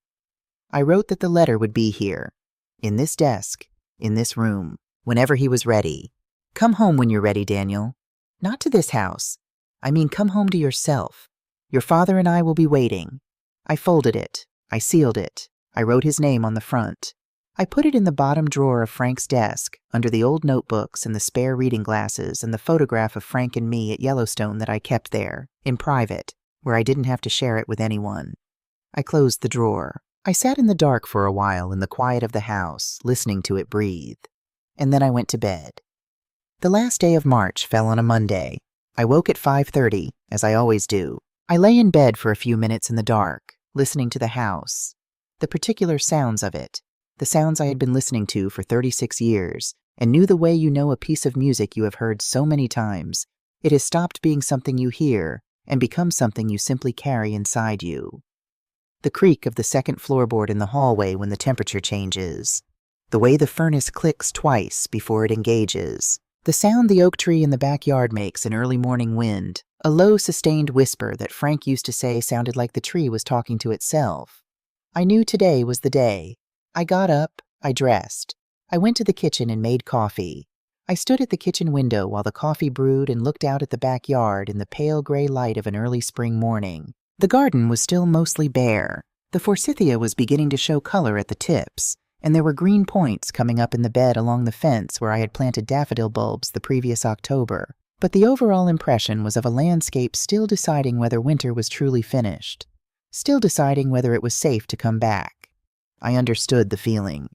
I wrote that the letter would be here, in this desk, in this room, whenever he was ready. Come home when you're ready, Daniel. Not to this house. I mean, come home to yourself. Your father and I will be waiting. I folded it. I sealed it. I wrote his name on the front. I put it in the bottom drawer of Frank's desk, under the old notebooks and the spare reading glasses and the photograph of Frank and me at Yellowstone that I kept there, in private, where I didn't have to share it with anyone. I closed the drawer. I sat in the dark for a while in the quiet of the house, listening to it breathe. And then I went to bed. The last day of March fell on a Monday. I woke at 5:30, as I always do. I lay in bed for a few minutes in the dark, listening to the house, the particular sounds of it, the sounds I had been listening to for 36 years, and knew the way you know a piece of music you have heard so many times. It has stopped being something you hear and become something you simply carry inside you. The creak of the second floorboard in the hallway when the temperature changes, the way the furnace clicks twice before it engages, the sound the oak tree in the backyard makes in early morning wind, a low, sustained whisper that Frank used to say sounded like the tree was talking to itself. I knew today was the day. I got up, I dressed. I went to the kitchen and made coffee. I stood at the kitchen window while the coffee brewed and looked out at the backyard in the pale gray light of an early spring morning. The garden was still mostly bare. The forsythia was beginning to show color at the tips, and there were green points coming up in the bed along the fence where I had planted daffodil bulbs the previous October. But the overall impression was of a landscape still deciding whether winter was truly finished, still deciding whether it was safe to come back. I understood the feeling.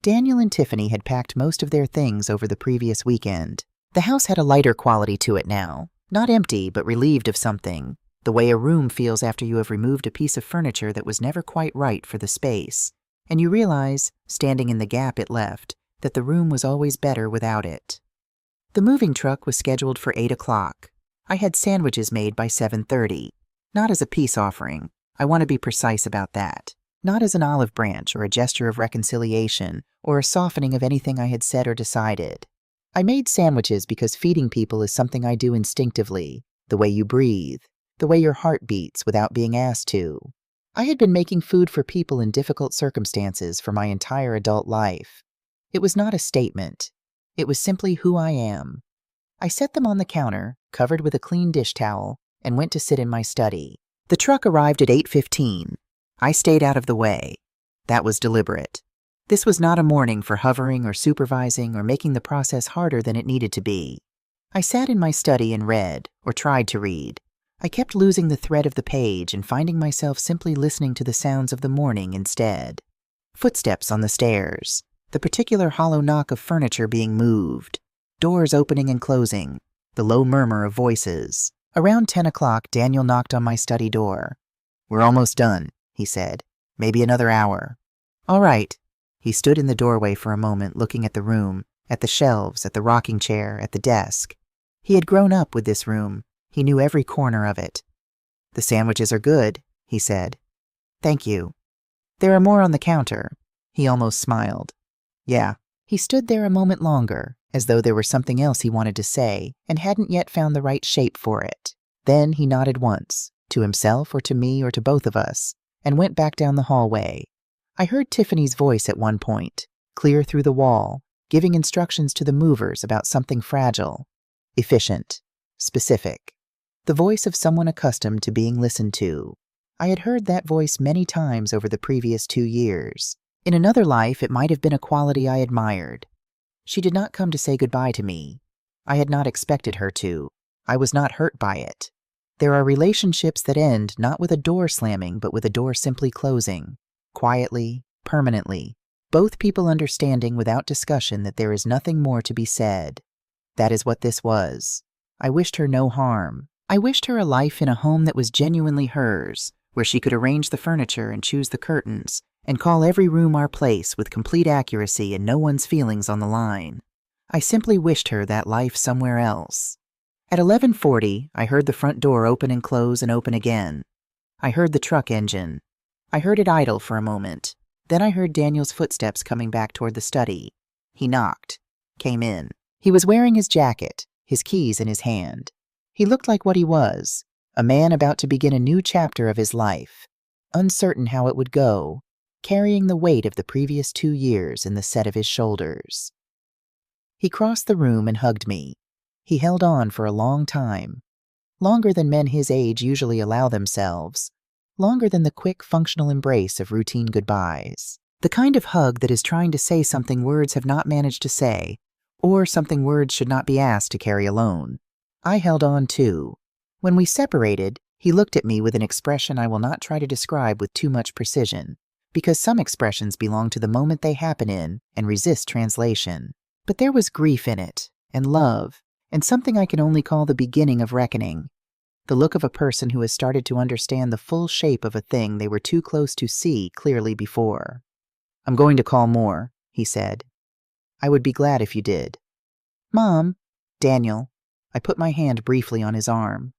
Daniel and Tiffany had packed most of their things over the previous weekend. The house had a lighter quality to it now, not empty but relieved of something, the way a room feels after you have removed a piece of furniture that was never quite right for the space, and you realize, standing in the gap it left, that the room was always better without it. The moving truck was scheduled for 8 o'clock. I had sandwiches made by 7:30, not as a peace offering. I want to be precise about that. Not as an olive branch or a gesture of reconciliation or a softening of anything I had said or decided. I made sandwiches because feeding people is something I do instinctively, the way you breathe, the way your heart beats without being asked to. I had been making food for people in difficult circumstances for my entire adult life. It was not a statement. It was simply who I am. I set them on the counter, covered with a clean dish towel, and went to sit in my study. The truck arrived at 8:15. I stayed out of the way. That was deliberate. This was not a morning for hovering or supervising or making the process harder than it needed to be. I sat in my study and read, or tried to read. I kept losing the thread of the page and finding myself simply listening to the sounds of the morning instead. Footsteps on the stairs, the particular hollow knock of furniture being moved, doors opening and closing, the low murmur of voices. Around 10 o'clock, Daniel knocked on my study door. "We're almost done," he said. "Maybe another hour." "All right." He stood in the doorway for a moment looking at the room, at the shelves, at the rocking chair, at the desk. He had grown up with this room. He knew every corner of it. "The sandwiches are good," he said. "Thank you." "There are more on the counter." He almost smiled. "Yeah." He stood there a moment longer, as though there were something else he wanted to say and hadn't yet found the right shape for it. Then he nodded once, to himself or to me or to both of us, and went back down the hallway. I heard Tiffany's voice at one point, clear through the wall, giving instructions to the movers about something fragile, efficient, specific. The voice of someone accustomed to being listened to. I had heard that voice many times over the previous 2 years. In another life, it might have been a quality I admired. She did not come to say goodbye to me. I had not expected her to. I was not hurt by it. There are relationships that end not with a door slamming, but with a door simply closing. Quietly, permanently. Both people understanding without discussion that there is nothing more to be said. That is what this was. I wished her no harm. I wished her a life in a home that was genuinely hers, where she could arrange the furniture and choose the curtains, and call every room our place with complete accuracy and no one's feelings on the line. I simply wished her that life somewhere else. At 11:40, I heard the front door open and close and open again. I heard the truck engine. I heard it idle for a moment. Then I heard Daniel's footsteps coming back toward the study. He knocked, came in. He was wearing his jacket, his keys in his hand. He looked like what he was, a man about to begin a new chapter of his life, uncertain how it would go, carrying the weight of the previous 2 years in the set of his shoulders. He crossed the room and hugged me. He held on for a long time, longer than men his age usually allow themselves, longer than the quick, functional embrace of routine goodbyes. The kind of hug that is trying to say something words have not managed to say, or something words should not be asked to carry alone. I held on too. When we separated, he looked at me with an expression I will not try to describe with too much precision, because some expressions belong to the moment they happen in and resist translation. But there was grief in it, and love, and something I can only call the beginning of reckoning. The look of a person who has started to understand the full shape of a thing they were too close to see clearly before. "I'm going to call more," he said. "I would be glad if you did." "Mom." "Daniel." I put my hand briefly on his arm.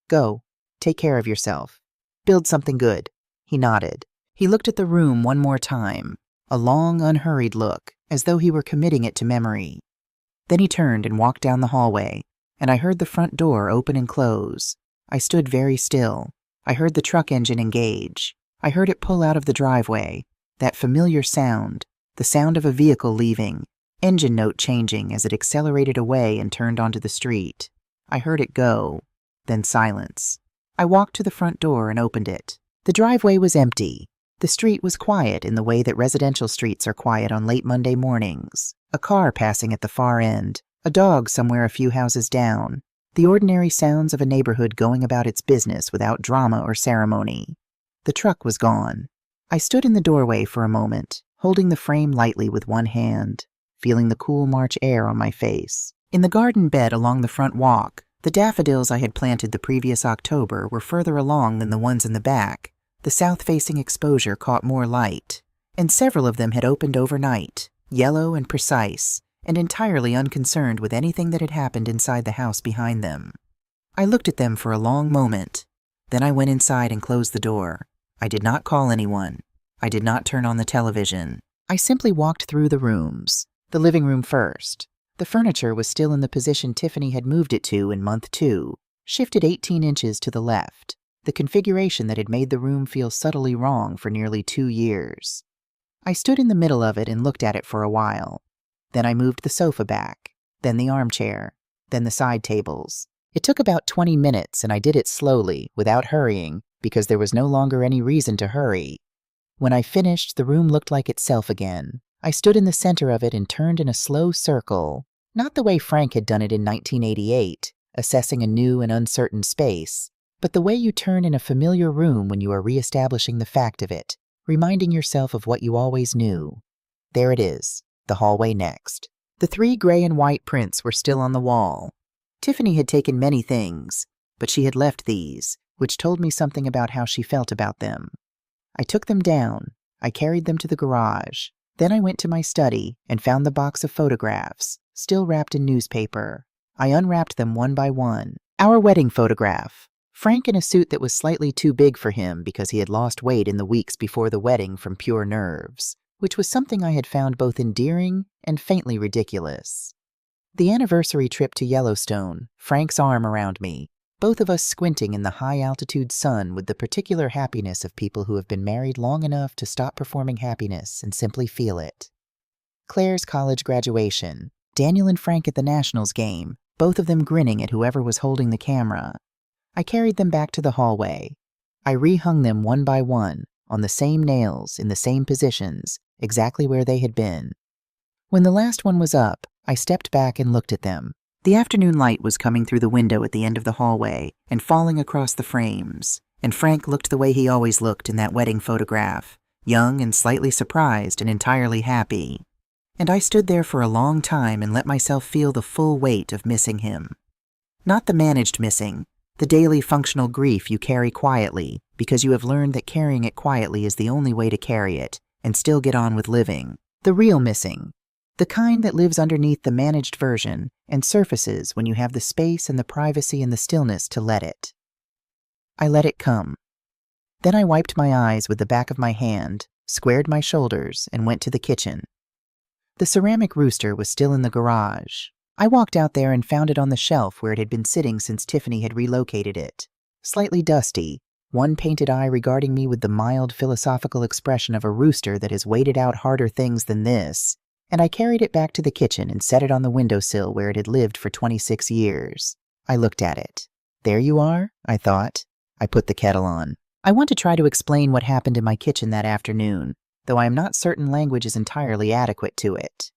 "Go. Take care of yourself. Build something good." He nodded. He looked at the room one more time, a long, unhurried look, as though he were committing it to memory. Then he turned and walked down the hallway, and I heard the front door open and close. I stood very still. I heard the truck engine engage. I heard it pull out of the driveway, that familiar sound, the sound of a vehicle leaving, engine note changing as it accelerated away and turned onto the street. I heard it go, then silence. I walked to the front door and opened it. The driveway was empty. The street was quiet in the way that residential streets are quiet on late Monday mornings. A car passing at the far end, a dog somewhere a few houses down, the ordinary sounds of a neighborhood going about its business without drama or ceremony. The truck was gone. I stood in the doorway for a moment, holding the frame lightly with one hand, feeling the cool March air on my face. In the garden bed along the front walk, the daffodils I had planted the previous October were further along than the ones in the back. The south-facing exposure caught more light, and several of them had opened overnight, yellow and precise, and entirely unconcerned with anything that had happened inside the house behind them. I looked at them for a long moment. Then I went inside and closed the door. I did not call anyone. I did not turn on the television. I simply walked through the rooms. The living room first. The furniture was still in the position Tiffany had moved it to in month 2, shifted 18 inches to the left, the configuration that had made the room feel subtly wrong for nearly 2 years. I stood in the middle of it and looked at it for a while. Then I moved the sofa back, then the armchair, then the side tables. It took about 20 minutes, and I did it slowly, without hurrying, because there was no longer any reason to hurry. When I finished, the room looked like itself again. I stood in the center of it and turned in a slow circle, not the way Frank had done it in 1988, assessing a new and uncertain space, but the way you turn in a familiar room when you are reestablishing the fact of it, reminding yourself of what you always knew. There it is, the hallway next. The 3 gray and white prints were still on the wall. Tiffany had taken many things, but she had left these, which told me something about how she felt about them. I took them down. I carried them to the garage. Then I went to my study and found the box of photographs, still wrapped in newspaper. I unwrapped them one by one. Our wedding photograph. Frank in a suit that was slightly too big for him because he had lost weight in the weeks before the wedding from pure nerves, which was something I had found both endearing and faintly ridiculous. The anniversary trip to Yellowstone, Frank's arm around me, both of us squinting in the high-altitude sun with the particular happiness of people who have been married long enough to stop performing happiness and simply feel it. Claire's college graduation, Daniel and Frank at the Nationals game, both of them grinning at whoever was holding the camera. I carried them back to the hallway. I rehung them one by one, on the same nails, in the same positions, exactly where they had been. When the last one was up, I stepped back and looked at them. The afternoon light was coming through the window at the end of the hallway and falling across the frames, and Frank looked the way he always looked in that wedding photograph, young and slightly surprised and entirely happy. And I stood there for a long time and let myself feel the full weight of missing him. Not the managed missing, the daily functional grief you carry quietly because you have learned that carrying it quietly is the only way to carry it and still get on with living. The real missing, the kind that lives underneath the managed version and surfaces when you have the space and the privacy and the stillness to let it. I let it come. Then I wiped my eyes with the back of my hand, squared my shoulders, and went to the kitchen. The ceramic rooster was still in the garage. I walked out there and found it on the shelf where it had been sitting since Tiffany had relocated it. Slightly dusty, one painted eye regarding me with the mild philosophical expression of a rooster that has waited out harder things than this, and I carried it back to the kitchen and set it on the windowsill where it had lived for 26 years. I looked at it. There you are, I thought. I put the kettle on. I want to try to explain what happened in my kitchen that afternoon, though I am not certain language is entirely adequate to it.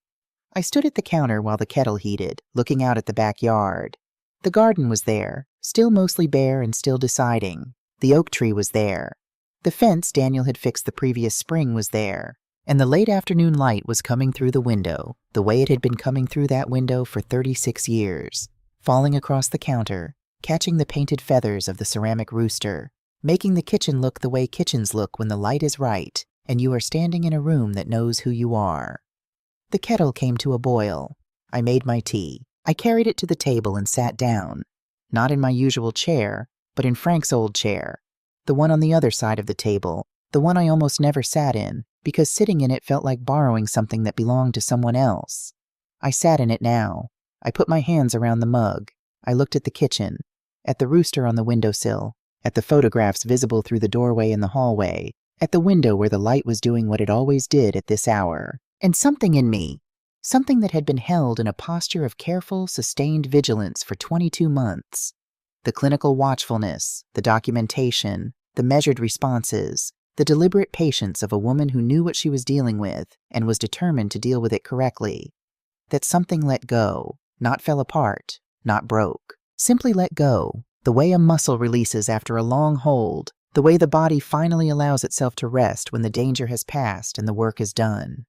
I stood at the counter while the kettle heated, looking out at the backyard. The garden was there, still mostly bare and still deciding. The oak tree was there. The fence Daniel had fixed the previous spring was there, and the late afternoon light was coming through the window, the way it had been coming through that window for 36 years, falling across the counter, catching the painted feathers of the ceramic rooster, making the kitchen look the way kitchens look when the light is right, and you are standing in a room that knows who you are. The kettle came to a boil. I made my tea. I carried it to the table and sat down, not in my usual chair, but in Frank's old chair, the one on the other side of the table, the one I almost never sat in, because sitting in it felt like borrowing something that belonged to someone else. I sat in it now. I put my hands around the mug. I looked at the kitchen, at the rooster on the windowsill, at the photographs visible through the doorway in the hallway, at the window where the light was doing what it always did at this hour. And something in me, something that had been held in a posture of careful, sustained vigilance for 22 months, the clinical watchfulness, the documentation, the measured responses, the deliberate patience of a woman who knew what she was dealing with and was determined to deal with it correctly, that something let go, not fell apart, not broke, simply let go, the way a muscle releases after a long hold, the way the body finally allows itself to rest when the danger has passed and the work is done.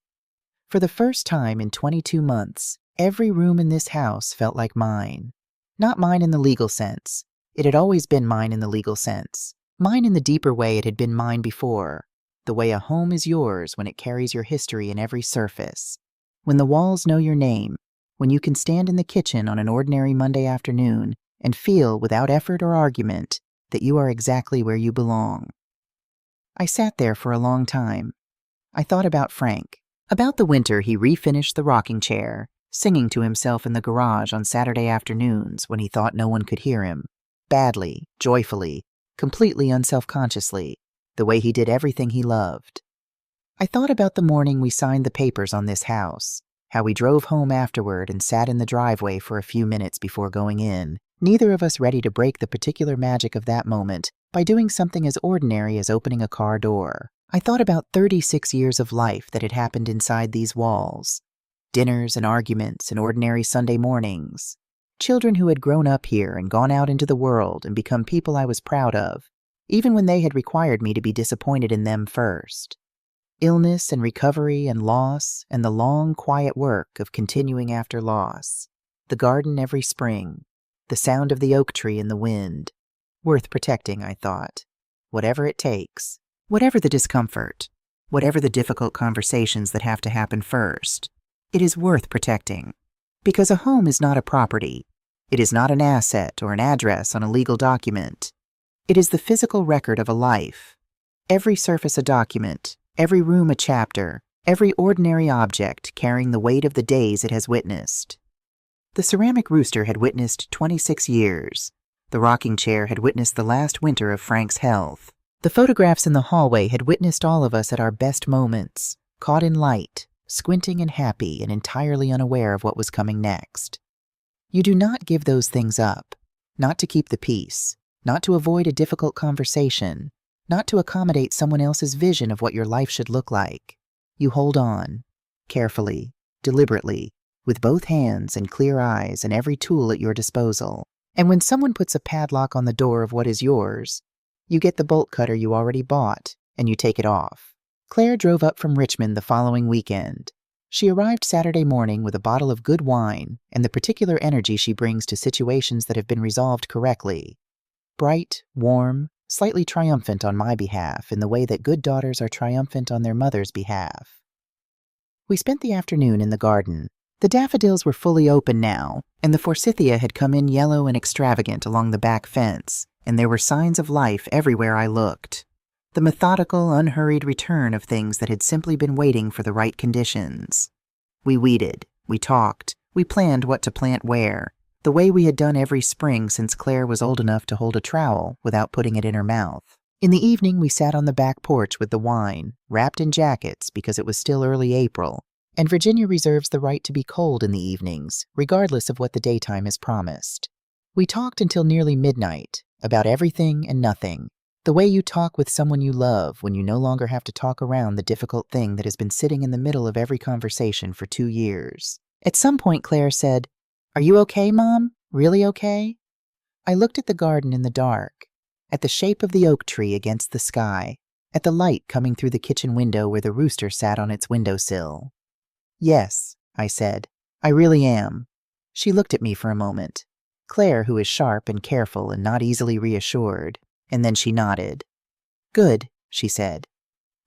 For the first time in 22 months, every room in this house felt like mine. Not mine in the legal sense. It had always been mine in the legal sense. Mine in the deeper way it had been mine before. The way a home is yours when it carries your history in every surface. When the walls know your name. When you can stand in the kitchen on an ordinary Monday afternoon and feel, without effort or argument, that you are exactly where you belong. I sat there for a long time. I thought about Frank. About the winter he refinished the rocking chair, singing to himself in the garage on Saturday afternoons when he thought no one could hear him, badly, joyfully, completely unselfconsciously, the way he did everything he loved. I thought about the morning we signed the papers on this house, how we drove home afterward and sat in the driveway for a few minutes before going in, neither of us ready to break the particular magic of that moment by doing something as ordinary as opening a car door. I thought about 36 years of life that had happened inside these walls. Dinners and arguments and ordinary Sunday mornings. Children who had grown up here and gone out into the world and become people I was proud of, even when they had required me to be disappointed in them first. Illness and recovery and loss and the long, quiet work of continuing after loss. The garden every spring. The sound of the oak tree in the wind. Worth protecting, I thought. Whatever it takes. Whatever the discomfort, whatever the difficult conversations that have to happen first, it is worth protecting. Because a home is not a property. It is not an asset or an address on a legal document. It is the physical record of a life. Every surface a document, every room a chapter, every ordinary object carrying the weight of the days it has witnessed. The ceramic rooster had witnessed 26 years. The rocking chair had witnessed the last winter of Frank's health. The photographs in the hallway had witnessed all of us at our best moments, caught in light, squinting and happy and entirely unaware of what was coming next. You do not give those things up, not to keep the peace, not to avoid a difficult conversation, not to accommodate someone else's vision of what your life should look like. You hold on, carefully, deliberately, with both hands and clear eyes and every tool at your disposal. And when someone puts a padlock on the door of what is yours, you get the bolt cutter you already bought, and you take it off. Claire drove up from Richmond the following weekend. She arrived Saturday morning with a bottle of good wine and the particular energy she brings to situations that have been resolved correctly. Bright, warm, slightly triumphant on my behalf in the way that good daughters are triumphant on their mother's behalf. We spent the afternoon in the garden. The daffodils were fully open now, and the forsythia had come in yellow and extravagant along the back fence, and there were signs of life everywhere I looked. The methodical, unhurried return of things that had simply been waiting for the right conditions. We weeded, we talked, we planned what to plant where, the way we had done every spring since Claire was old enough to hold a trowel without putting it in her mouth. In the evening, we sat on the back porch with the wine, wrapped in jackets because it was still early April, and Virginia reserves the right to be cold in the evenings, regardless of what the daytime has promised. We talked until nearly midnight, about everything and nothing, the way you talk with someone you love when you no longer have to talk around the difficult thing that has been sitting in the middle of every conversation for 2 years. At some point, Claire said, "Are you okay, Mom? Really okay?" I looked at the garden in the dark, at the shape of the oak tree against the sky, at the light coming through the kitchen window where the rooster sat on its windowsill. "Yes," I said, "I really am." She looked at me for a moment. Claire, who is sharp and careful and not easily reassured, and then she nodded. "Good," she said.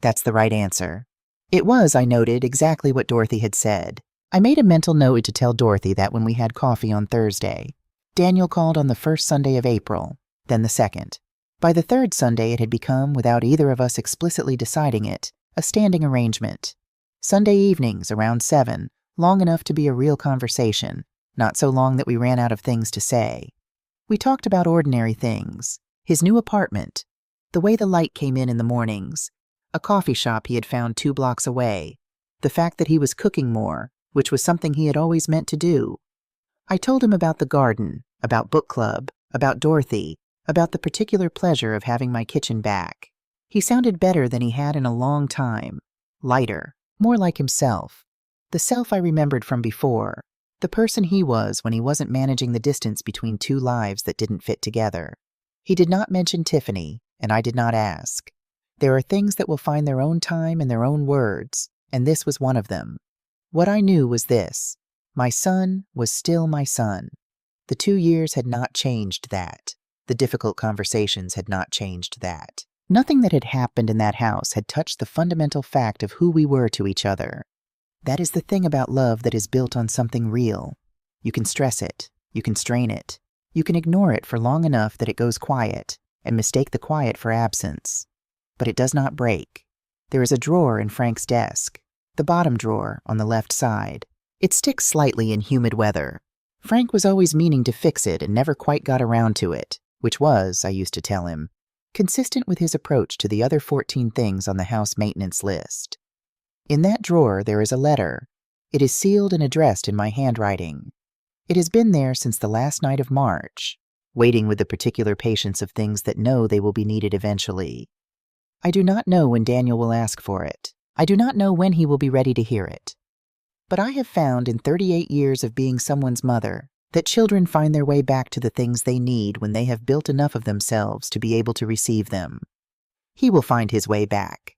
"That's the right answer." It was, I noted, exactly what Dorothy had said. I made a mental note to tell Dorothy that when we had coffee on Thursday. Daniel called on the first Sunday of April, then the second. By the third Sunday it had become, without either of us explicitly deciding it, a standing arrangement. Sunday evenings around 7, long enough to be a real conversation, not so long that we ran out of things to say. We talked about ordinary things, his new apartment, the way the light came in the mornings, a coffee shop he had found 2 blocks away, the fact that he was cooking more, which was something he had always meant to do. I told him about the garden, about book club, about Dorothy, about the particular pleasure of having my kitchen back. He sounded better than he had in a long time, lighter, more like himself, the self I remembered from before, the person he was when he wasn't managing the distance between 2 lives that didn't fit together. He did not mention Tiffany, and I did not ask. There are things that will find their own time and their own words, and this was one of them. What I knew was this: my son was still my son. The 2 years had not changed that. The difficult conversations had not changed that. Nothing that had happened in that house had touched the fundamental fact of who we were to each other. That is the thing about love that is built on something real. You can stress it, you can strain it, you can ignore it for long enough that it goes quiet, and mistake the quiet for absence. But it does not break. There is a drawer in Frank's desk, the bottom drawer on the left side. It sticks slightly in humid weather. Frank was always meaning to fix it and never quite got around to it, which was, I used to tell him, consistent with his approach to the other 14 things on the house maintenance list. In that drawer there is a letter. It is sealed and addressed in my handwriting. It has been there since the last night of March, waiting with the particular patience of things that know they will be needed eventually. I do not know when Daniel will ask for it. I do not know when he will be ready to hear it. But I have found in 38 years of being someone's mother that children find their way back to the things they need when they have built enough of themselves to be able to receive them. He will find his way back.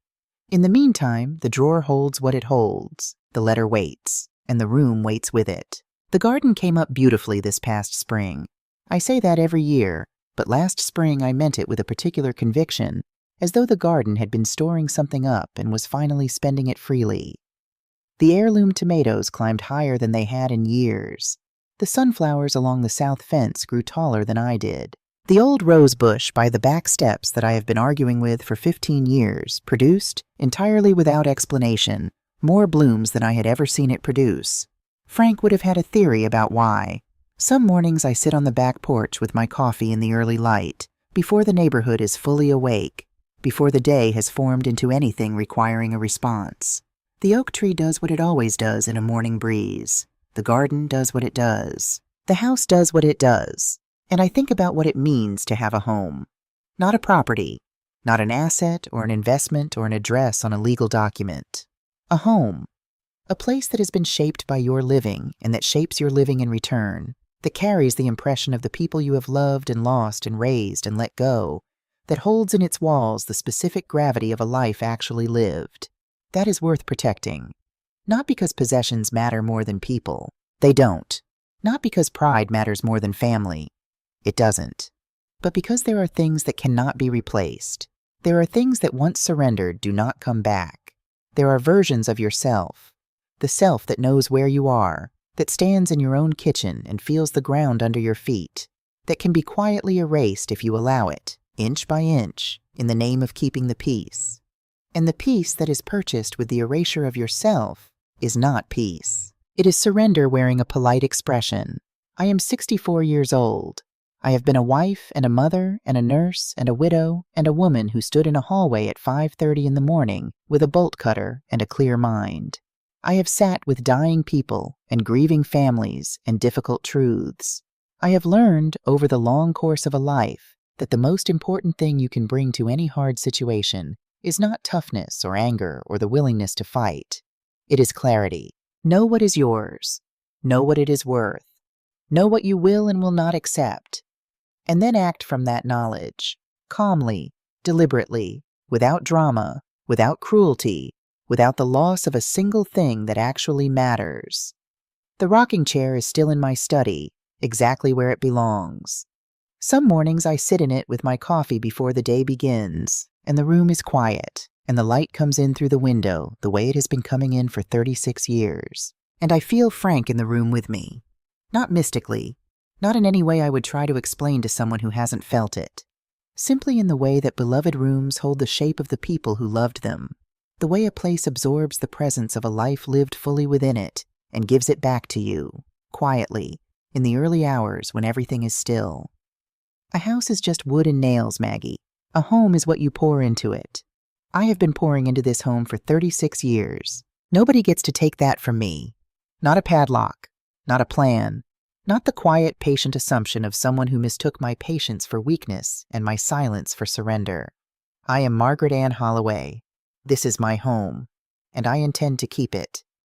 In the meantime, the drawer holds what it holds, the letter waits, and the room waits with it. The garden came up beautifully this past spring. I say that every year, but last spring I meant it with a particular conviction, as though the garden had been storing something up and was finally spending it freely. The heirloom tomatoes climbed higher than they had in years. The sunflowers along the south fence grew taller than I did. The old rose bush by the back steps that I have been arguing with for 15 years produced, entirely without explanation, more blooms than I had ever seen it produce. Frank would have had a theory about why. Some mornings I sit on the back porch with my coffee in the early light, before the neighborhood is fully awake, before the day has formed into anything requiring a response. The oak tree does what it always does in a morning breeze. The garden does what it does. The house does what it does. And I think about what it means to have a home. Not a property, Not an asset or an investment or an address on a legal document. A home. A place that has been shaped by your living and that shapes your living in return, that carries the impression of the people you have loved and lost and raised and let go, that holds in its walls the specific gravity of a life actually lived. That is worth protecting. Not because possessions matter more than people. They don't. Not because pride matters more than family. It doesn't. But because there are things that cannot be replaced. There are things that once surrendered do not come back. There are versions of yourself. The self that knows where you are, that stands in your own kitchen and feels the ground under your feet, that can be quietly erased if you allow it, inch by inch, in the name of keeping the peace. And the peace that is purchased with the erasure of yourself is not peace. It is surrender wearing a polite expression. I am 64 years old. I have been a wife and a mother and a nurse and a widow and a woman who stood in a hallway at 5:30 in the morning with a bolt cutter and a clear mind. I have sat with dying people and grieving families and difficult truths. I have learned over the long course of a life that the most important thing you can bring to any hard situation is not toughness or anger or the willingness to fight. It is clarity. Know what is yours. Know what it is worth. Know what you will and will not accept. And then act from that knowledge, calmly, deliberately, without drama, without cruelty, without the loss of a single thing that actually matters. The rocking chair is still in my study, exactly where it belongs. Some mornings I sit in it with my coffee before the day begins, and the room is quiet, and the light comes in through the window the way it has been coming in for 36 years. And I feel Frank in the room with me. Not mystically, not in any way I would try to explain to someone who hasn't felt it. Simply in the way that beloved rooms hold the shape of the people who loved them. The way a place absorbs the presence of a life lived fully within it and gives it back to you, quietly, in the early hours when everything is still. A house is just wood and nails, Maggie. A home is what you pour into it. I have been pouring into this home for 36 years. Nobody gets to take that from me. Not a padlock, not a plan, not the quiet, patient assumption of someone who mistook my patience for weakness and my silence for surrender. I am Margaret Ann Holloway. This is my home, and I intend to keep it.